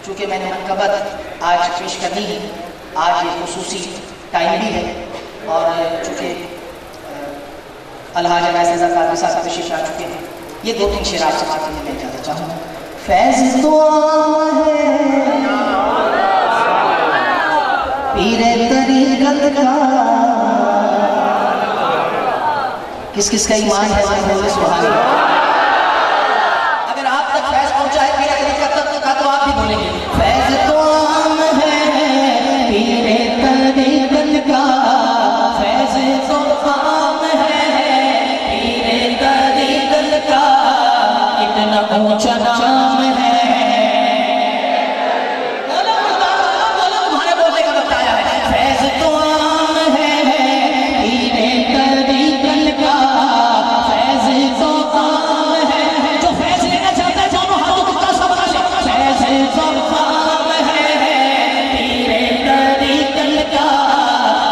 चूँकि मैंने मनकबत आज पेश करनी है, आज ये खुसूसी टाइम भी है और चूँकि अलहाज अवैस रज़ा कादरी साहब तशरीफ़ ला चुके हैं, ये 2-3 शेर आपसे बात करने मैं चाहता चाहूँगा। फैज़ तो है पीरे तरीक़त का, किस किस का ईमान है सुभान अल्लाह। अगर आप तक फैज़ पहुँचा है पीरे तरीक़त का तो आप भी बोलेंगे फैज़ तो आम है पीरे तरीक़त का, फैज़ तो आम है पीरे तरीक़त का, इतना ऊंचा नाम है। तुम्हारे बोलने का बताया है फैज़ तो आम है पीरे तरीक़त का, फैज़ तो आम है। जो फैज़ लेना चाहता है दोनों हाथों को सबका फैज़ तो आम है पीरे तरीक़त का,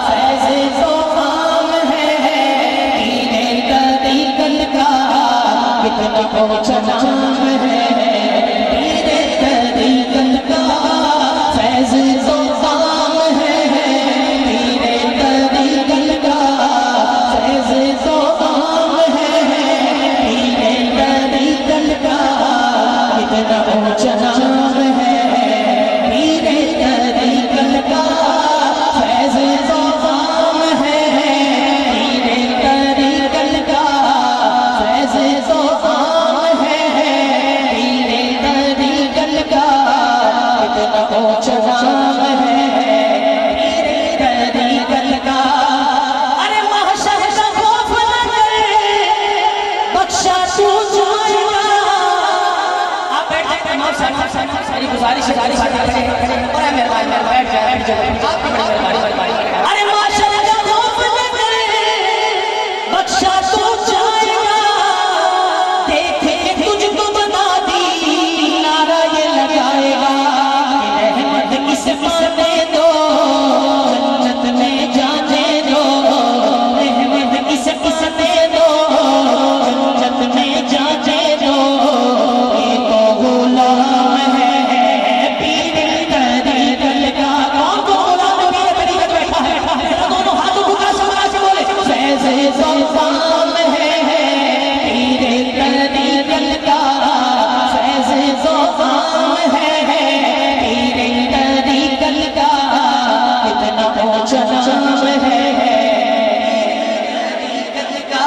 फैज़ तो आम है पीरे तरीक़त का, कितना ऊंचा नाम है पीरे तरीक़त का, फैज़ तो आम है पीरे तरीक़त का, फैज़ तो आम है पीरे तरीक़त का, कितना ऊंचा नाम है पीरे तरीक़त का, फैज़ तो आम है पीरे तरीक़त का, फैज़ तो आम है पीरे तरीक़त का, कितना ऊंचा नाम है पीरे तरीक़त का। अरे महशर का खौफ न करे बख्शा तू जाएगा। आप बैठ जाइए, मेरी गुजारिश है और मेहरबानी बैठ जाए बैठ जाए आप भी बड़ी मेहरबानी। अरे महशर का खौफ न करे बख्शा तू जाएगा, देखे तुझको बना दी नारा ये लगाएगा, रहमत किस माने दो जन्नत में जाने दो, रहमत किस माने दो जन्नत में जाने दो, ये तो गुलाम है पीरे तरीक़त का। कौन को गुलाम पीरे तरीक़त बैठा है, दोनों हाथों को समझा के बोले फैज़ तो आम है पीरे तरीक़त का, फैज़ तो आम है पीरे तरीक़त का, कितना ऊंचा नाम है तरीक़त का।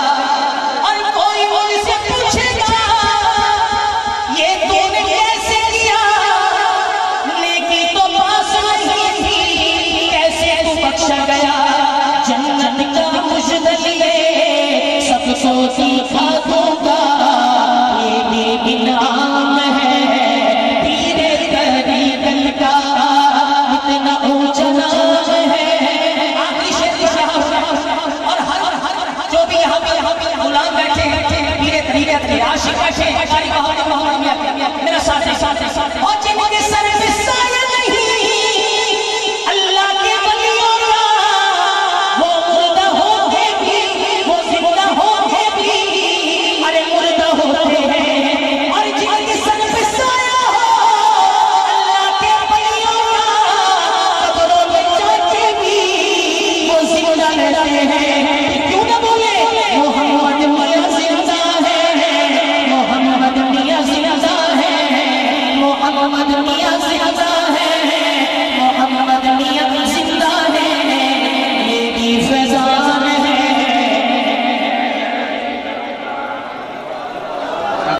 और कोई मुझसे पूछेगा ये तूने कैसे किया, नेकी तो पास नहीं थी कैसे तू बख्शा गया, जन्नत का मुश्तलिए सबको सिखा दूंगा, ये भी इनाम है पीरे तरीक़त का, इतना ऊंचा नाम है। आखिरी शेर और हर जो भी यहाँ पे गुलाम बैठे हैं पीरे तरीक़त के आशिक बैठे हैं, मेरा साथ